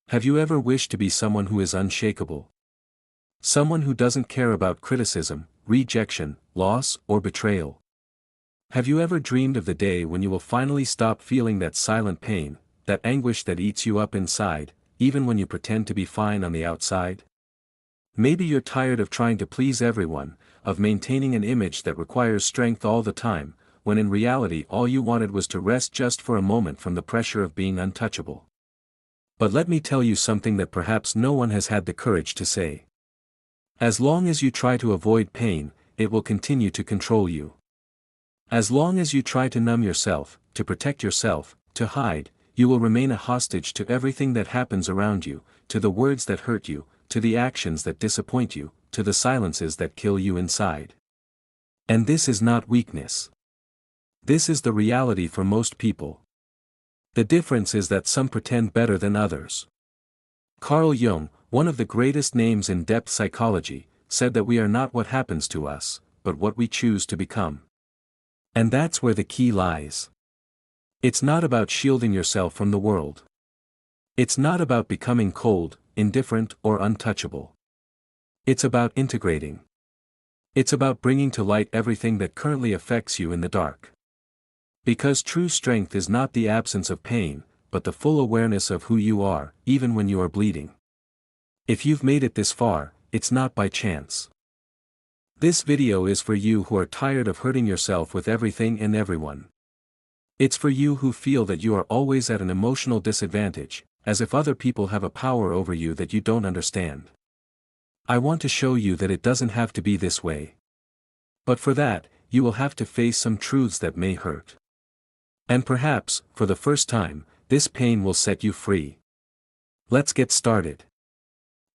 Have you ever wished to be someone who is unshakable? Someone who doesn't care about criticism, rejection, loss, or betrayal? Have you ever dreamed of the day when you will finally stop feeling that silent pain, that anguish that eats you up inside, even when you pretend to be fine on the outside? Maybe you're tired of trying to please everyone, of maintaining an image that requires strength all the time, when in reality all you wanted was to rest just for a moment from the pressure of being untouchable. But let me tell you something that perhaps no one has had the courage to say. As long as you try to avoid pain, it will continue to control you. As long as you try to numb yourself, to protect yourself, to hide, you will remain a hostage to everything that happens around you, to the words that hurt you, to the actions that disappoint you, to the silences that kill you inside. And this is not weakness. This is the reality for most people. The difference is that some pretend better than others. Carl Jung, one of the greatest names in depth psychology, said that we are not what happens to us, but what we choose to become. And that's where the key lies. It's not about shielding yourself from the world. It's not about becoming cold, indifferent, or untouchable. It's about integrating. It's about bringing to light everything that currently affects you in the dark. Because true strength is not the absence of pain, but the full awareness of who you are, even when you are bleeding. If you've made it this far, it's not by chance. This video is for you who are tired of hurting yourself with everything and everyone. It's for you who feel that you are always at an emotional disadvantage, as if other people have a power over you that you don't understand. I want to show you that it doesn't have to be this way. But for that, you will have to face some truths that may hurt. And perhaps, for the first time, this pain will set you free. Let's get started.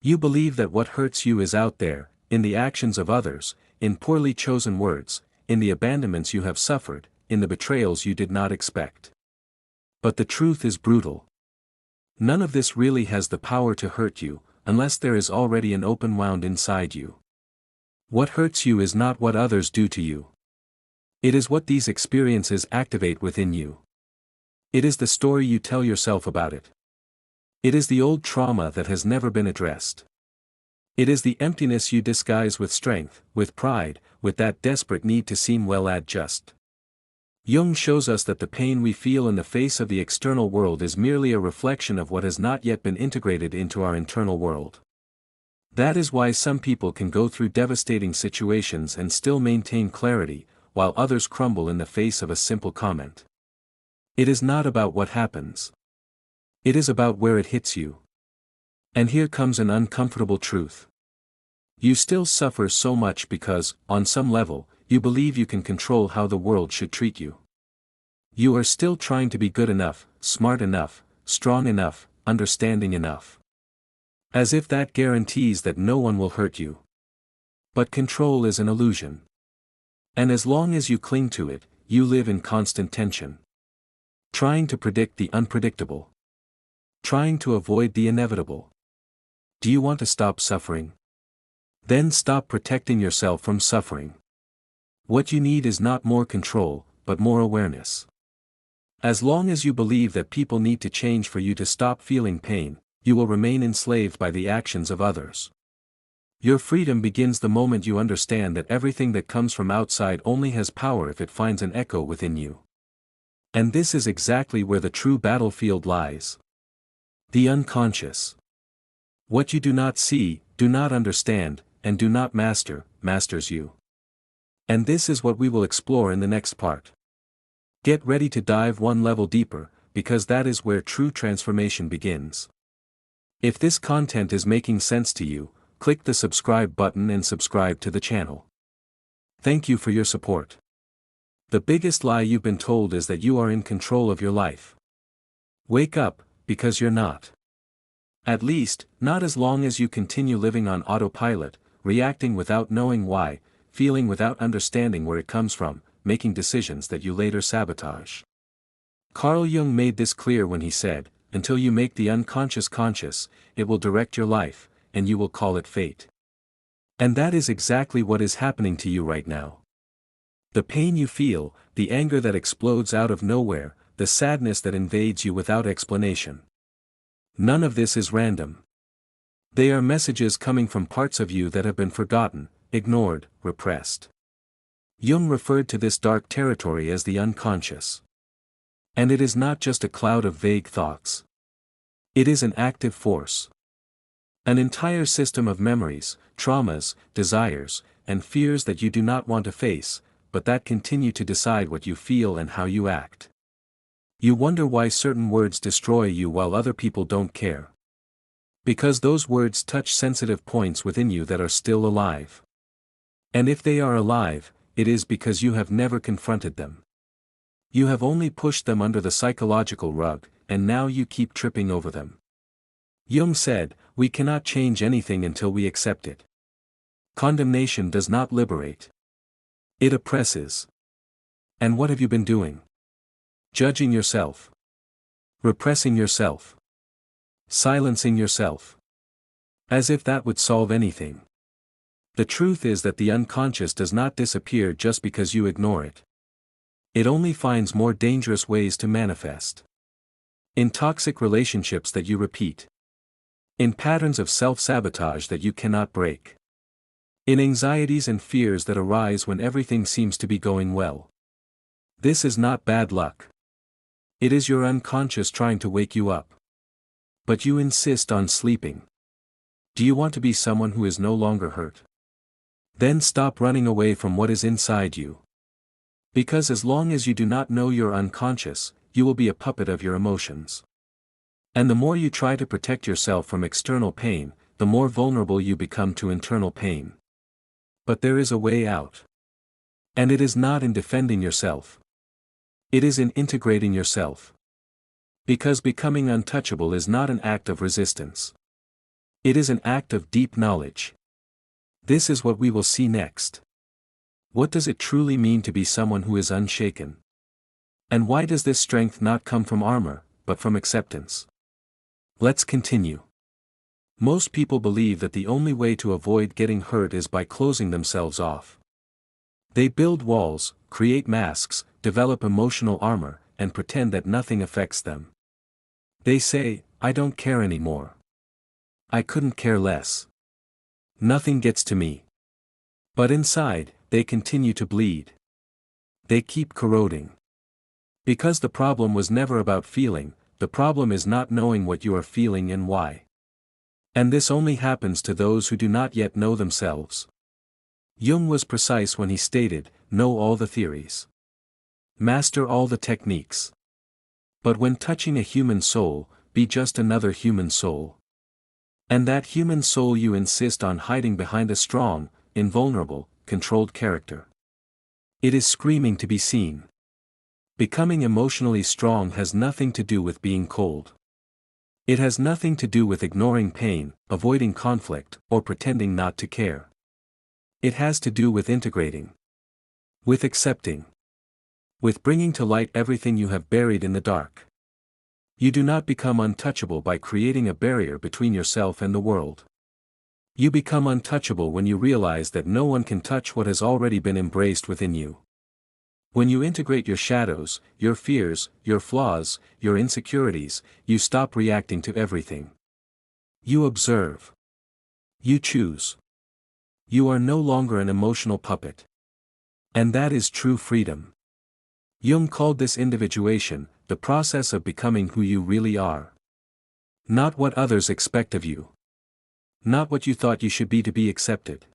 You believe that what hurts you is out there, in the actions of others, in poorly chosen words, in the abandonments you have suffered, in the betrayals you did not expect. But the truth is brutal. None of this really has the power to hurt you, unless there is already an open wound inside you. What hurts you is not what others do to you. It is what these experiences activate within you. It is the story you tell yourself about it. It is the old trauma that has never been addressed. It is the emptiness you disguise with strength, with pride, with that desperate need to seem well-adjusted. Jung shows us that the pain we feel in the face of the external world is merely a reflection of what has not yet been integrated into our internal world. That is why some people can go through devastating situations and still maintain clarity, while others crumble in the face of a simple comment. It is not about what happens. It is about where it hits you. And here comes an uncomfortable truth. You still suffer so much because, on some level, you believe you can control how the world should treat you. You are still trying to be good enough, smart enough, strong enough, understanding enough. As if that guarantees that no one will hurt you. But control is an illusion. And as long as you cling to it, you live in constant tension. Trying to predict the unpredictable. Trying to avoid the inevitable. Do you want to stop suffering? Then stop protecting yourself from suffering. What you need is not more control, but more awareness. As long as you believe that people need to change for you to stop feeling pain, you will remain enslaved by the actions of others. Your freedom begins the moment you understand that everything that comes from outside only has power if it finds an echo within you. And this is exactly where the true battlefield lies. The unconscious. What you do not see, do not understand, and do not master, masters you. And this is what we will explore in the next part. Get ready to dive one level deeper, because that is where true transformation begins. If this content is making sense to you, click the subscribe button and subscribe to the channel. Thank you for your support. The biggest lie you've been told is that you are in control of your life. Wake up, because you're not. At least, not as long as you continue living on autopilot, reacting without knowing why, feeling without understanding where it comes from, making decisions that you later sabotage. Carl Jung made this clear when he said, "Until you make the unconscious conscious, it will direct your life, and you will call it fate." And that is exactly what is happening to you right now. The pain you feel, the anger that explodes out of nowhere, the sadness that invades you without explanation. None of this is random. They are messages coming from parts of you that have been forgotten, ignored, repressed. Jung referred to this dark territory as the unconscious. And it is not just a cloud of vague thoughts. It is an active force. An entire system of memories, traumas, desires, and fears that you do not want to face, but that continue to decide what you feel and how you act. You wonder why certain words destroy you while other people don't care. Because those words touch sensitive points within you that are still alive. And if they are alive, it is because you have never confronted them. You have only pushed them under the psychological rug, and now you keep tripping over them. Jung said, "We cannot change anything until we accept it." Condemnation does not liberate. It oppresses. And what have you been doing? Judging yourself. Repressing yourself. Silencing yourself. As if that would solve anything. The truth is that the unconscious does not disappear just because you ignore it. It only finds more dangerous ways to manifest. In toxic relationships that you repeat. In patterns of self-sabotage that you cannot break. In anxieties and fears that arise when everything seems to be going well. This is not bad luck. It is your unconscious trying to wake you up. But you insist on sleeping. Do you want to be someone who is no longer hurt? Then stop running away from what is inside you. Because as long as you do not know your unconscious, you will be a puppet of your emotions. And the more you try to protect yourself from external pain, the more vulnerable you become to internal pain. But there is a way out. And it is not in defending yourself. It is in integrating yourself. Because becoming untouchable is not an act of resistance. It is an act of deep knowledge. This is what we will see next. What does it truly mean to be someone who is unshaken? And why does this strength not come from armor, but from acceptance? Let's continue. Most people believe that the only way to avoid getting hurt is by closing themselves off. They build walls, create masks, develop emotional armor, and pretend that nothing affects them. They say, "I don't care anymore. I couldn't care less. Nothing gets to me." But inside, they continue to bleed. They keep corroding. Because the problem was never about feeling, the problem is not knowing what you are feeling and why. And this only happens to those who do not yet know themselves. Jung was precise when he stated, "Know all the theories. Master all the techniques. But when touching a human soul, be just another human soul. And that human soul you insist on hiding behind a strong, invulnerable, controlled character. It is screaming to be seen." Becoming emotionally strong has nothing to do with being cold. It has nothing to do with ignoring pain, avoiding conflict, or pretending not to care. It has to do with integrating. With accepting. With bringing to light everything you have buried in the dark. You do not become untouchable by creating a barrier between yourself and the world. You become untouchable when you realize that no one can touch what has already been embraced within you. When you integrate your shadows, your fears, your flaws, your insecurities, you stop reacting to everything. You observe. You choose. You are no longer an emotional puppet. And that is true freedom. Jung called this individuation, the process of becoming who you really are. Not what others expect of you. Not what you thought you should be to be accepted.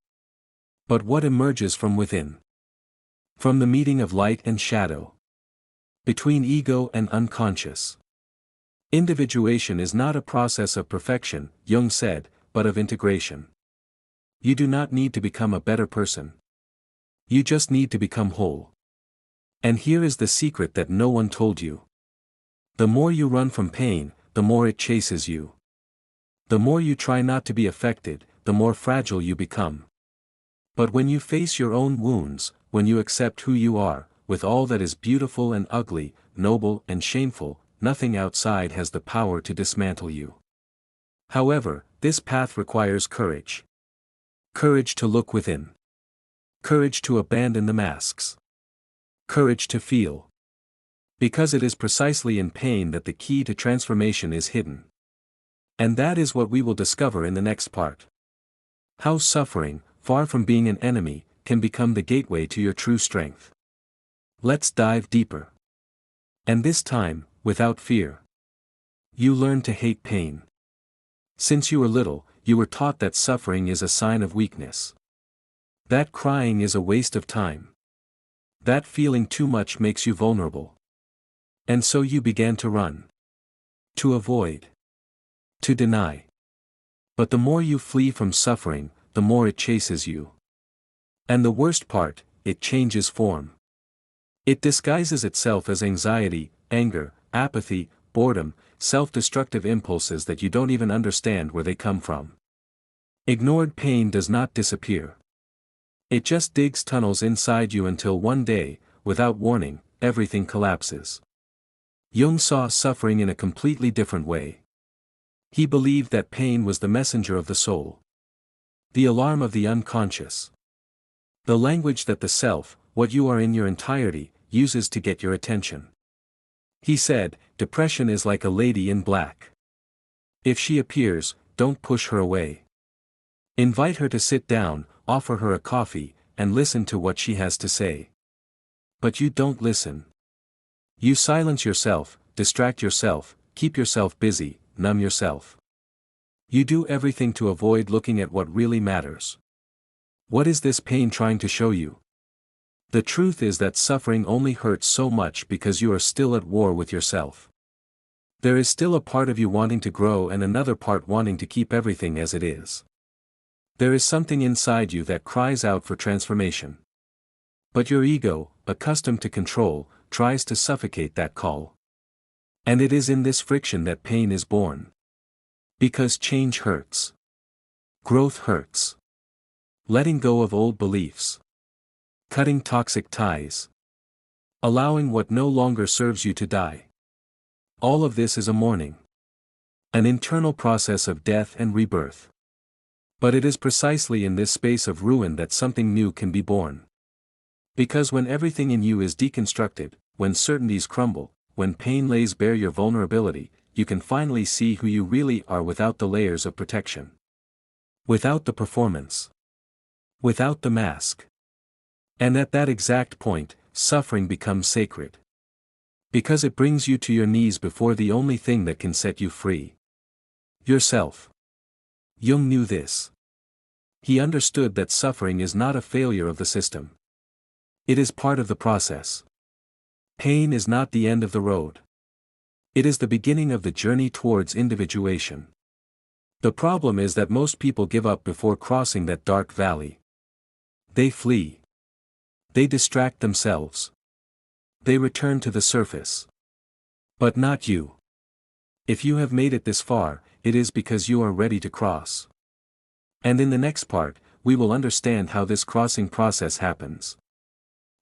But what emerges from within. From the meeting of light and shadow. Between ego and unconscious. Individuation is not a process of perfection, Jung said, but of integration. You do not need to become a better person. You just need to become whole. And here is the secret that no one told you. The more you run from pain, the more it chases you. The more you try not to be affected, the more fragile you become. But when you face your own wounds, when you accept who you are, with all that is beautiful and ugly, noble and shameful, nothing outside has the power to dismantle you. However, this path requires courage. Courage to look within. Courage to abandon the masks. Courage to feel. Because it is precisely in pain that the key to transformation is hidden. And that is what we will discover in the next part. How suffering, far from being an enemy, can become the gateway to your true strength. Let's dive deeper. And this time, without fear. You learn to hate pain. Since you were little, you were taught that suffering is a sign of weakness. That crying is a waste of time. That feeling too much makes you vulnerable. And so you began to run. To avoid. To deny. But the more you flee from suffering, the more it chases you. And the worst part, it changes form. It disguises itself as anxiety, anger, apathy, boredom, self-destructive impulses that you don't even understand where they come from. Ignored pain does not disappear. It just digs tunnels inside you until one day, without warning, everything collapses. Jung saw suffering in a completely different way. He believed that pain was the messenger of the soul. The alarm of the unconscious. The language that the self, what you are in your entirety, uses to get your attention. He said, depression is like a lady in black. If she appears, don't push her away. Invite her to sit down, offer her a coffee, and listen to what she has to say. But you don't listen. You silence yourself, distract yourself, keep yourself busy, numb yourself. You do everything to avoid looking at what really matters. What is this pain trying to show you? The truth is that suffering only hurts so much because you are still at war with yourself. There is still a part of you wanting to grow and another part wanting to keep everything as it is. There is something inside you that cries out for transformation. But your ego, accustomed to control, tries to suffocate that call. And it is in this friction that pain is born. Because change hurts. Growth hurts. Letting go of old beliefs. Cutting toxic ties. Allowing what no longer serves you to die. All of this is a mourning. An internal process of death and rebirth. But it is precisely in this space of ruin that something new can be born. Because when everything in you is deconstructed, when certainties crumble, when pain lays bare your vulnerability, you can finally see who you really are without the layers of protection. Without the performance. Without the mask. And at that exact point, suffering becomes sacred. Because it brings you to your knees before the only thing that can set you free. Yourself. Jung knew this. He understood that suffering is not a failure of the system. It is part of the process. Pain is not the end of the road. It is the beginning of the journey towards individuation. The problem is that most people give up before crossing that dark valley. They flee. They distract themselves. They return to the surface. But not you. If you have made it this far, it is because you are ready to cross. And in the next part, we will understand how this crossing process happens.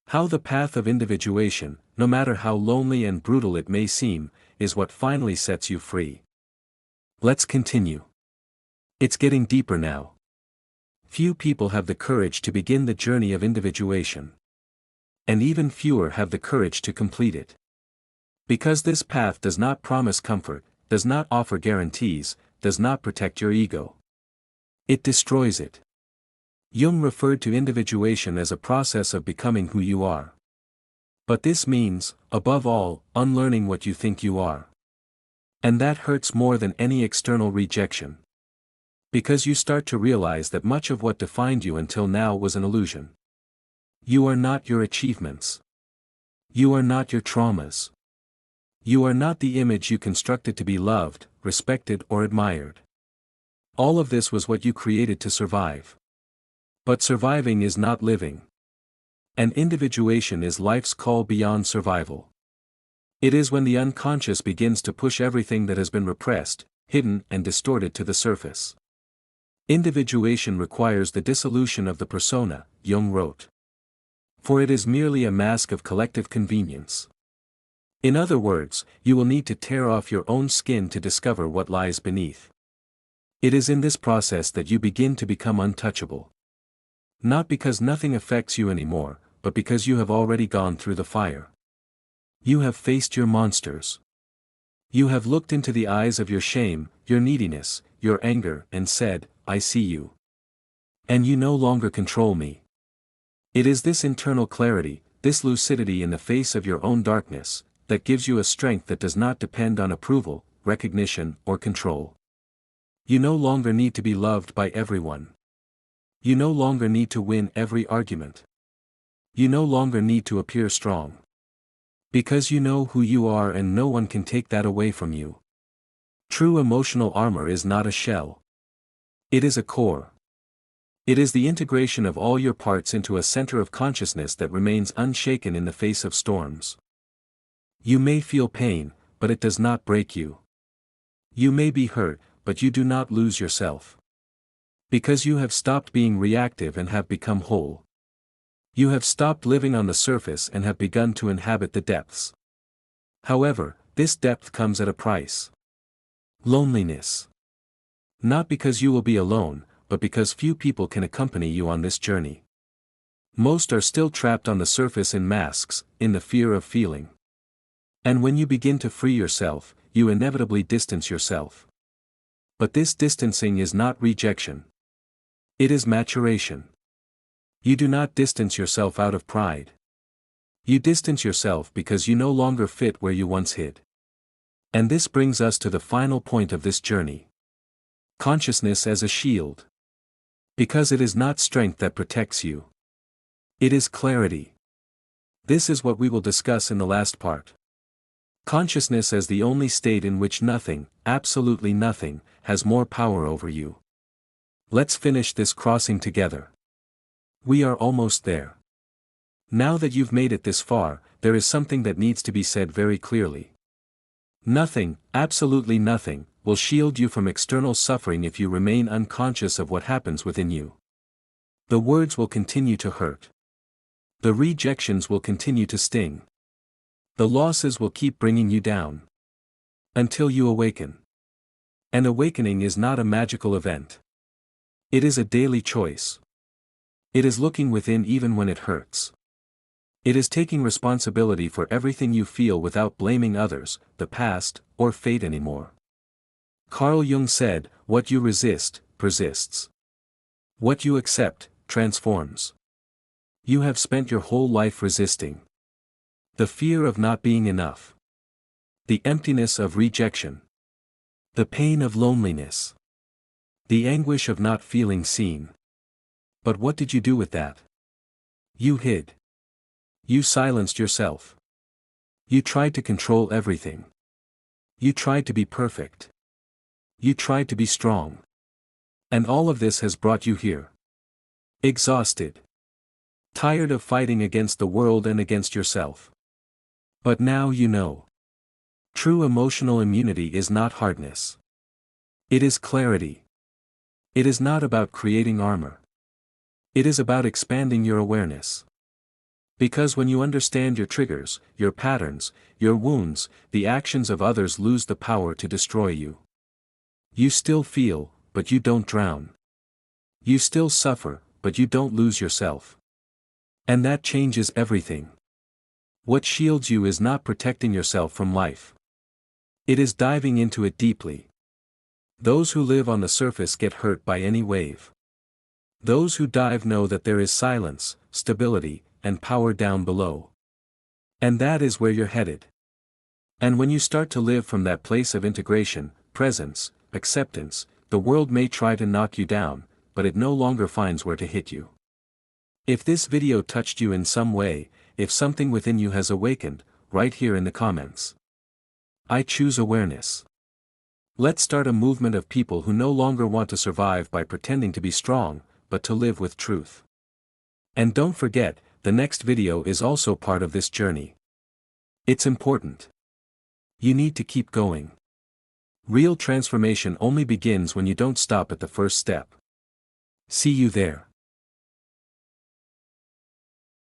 How the path of individuation, no matter how lonely and brutal it may seem, is what finally sets you free. Let's continue. It's getting deeper now. Few people have the courage to begin the journey of individuation. And even fewer have the courage to complete it. Because this path does not promise comfort, does not offer guarantees, does not protect your ego. It destroys it. Jung referred to individuation as a process of becoming who you are. But this means, above all, unlearning what you think you are. And that hurts more than any external rejection. Because you start to realize that much of what defined you until now was an illusion. You are not your achievements. You are not your traumas. You are not the image you constructed to be loved, respected or admired. All of this was what you created to survive. But surviving is not living. And individuation is life's call beyond survival. It is when the unconscious begins to push everything that has been repressed, hidden and distorted to the surface. Individuation requires the dissolution of the persona, Jung wrote. For it is merely a mask of collective convenience. In other words, you will need to tear off your own skin to discover what lies beneath. It is in this process that you begin to become untouchable. Not because nothing affects you anymore, but because you have already gone through the fire. You have faced your monsters. You have looked into the eyes of your shame, your neediness, your anger, and said, I see you. And you no longer control me. It is this internal clarity, this lucidity in the face of your own darkness, that gives you a strength that does not depend on approval, recognition, or control. You no longer need to be loved by everyone. You no longer need to win every argument. You no longer need to appear strong. Because you know who you are and no one can take that away from you. True emotional armor is not a shell. It is a core. It is the integration of all your parts into a center of consciousness that remains unshaken in the face of storms. You may feel pain, but it does not break you. You may be hurt, but you do not lose yourself. Because you have stopped being reactive and have become whole. You have stopped living on the surface and have begun to inhabit the depths. However, this depth comes at a price. Loneliness. Not because you will be alone, but because few people can accompany you on this journey. Most are still trapped on the surface in masks, in the fear of feeling. And when you begin to free yourself, you inevitably distance yourself. But this distancing is not rejection. It is maturation. You do not distance yourself out of pride. You distance yourself because you no longer fit where you once hid. And this brings us to the final point of this journey. Consciousness as a shield. Because it is not strength that protects you. It is clarity. This is what we will discuss in the last part. Consciousness as the only state in which nothing, absolutely nothing, has more power over you. Let's finish this crossing together. We are almost there. Now that you've made it this far, there is something that needs to be said very clearly. Nothing, absolutely nothing, will shield you from external suffering if you remain unconscious of what happens within you. The words will continue to hurt. The rejections will continue to sting. The losses will keep bringing you down. Until you awaken. An awakening is not a magical event. It is a daily choice. It is looking within even when it hurts. It is taking responsibility for everything you feel without blaming others, the past, or fate anymore. Carl Jung said, what you resist, persists. What you accept, transforms. You have spent your whole life resisting. The fear of not being enough. The emptiness of rejection. The pain of loneliness. The anguish of not feeling seen. But what did you do with that? You hid. You silenced yourself. You tried to control everything. You tried to be perfect. You tried to be strong. And all of this has brought you here. Exhausted. Tired of fighting against the world and against yourself. But now you know. True emotional immunity is not hardness. It is clarity. It is not about creating armor. It is about expanding your awareness. Because when you understand your triggers, your patterns, your wounds, the actions of others lose the power to destroy you. You still feel, but you don't drown. You still suffer, but you don't lose yourself. And that changes everything. What shields you is not protecting yourself from life. It is diving into it deeply. Those who live on the surface get hurt by any wave. Those who dive know that there is silence, stability, and power down below. And that is where you're headed. And when you start to live from that place of integration, presence, acceptance, the world may try to knock you down, but it no longer finds where to hit you. If this video touched you in some way, if something within you has awakened, write here in the comments. I choose awareness. Let's start a movement of people who no longer want to survive by pretending to be strong, but to live with truth. And don't forget, the next video is also part of this journey. It's important. You need to keep going. Real transformation only begins when you don't stop at the first step. See you there.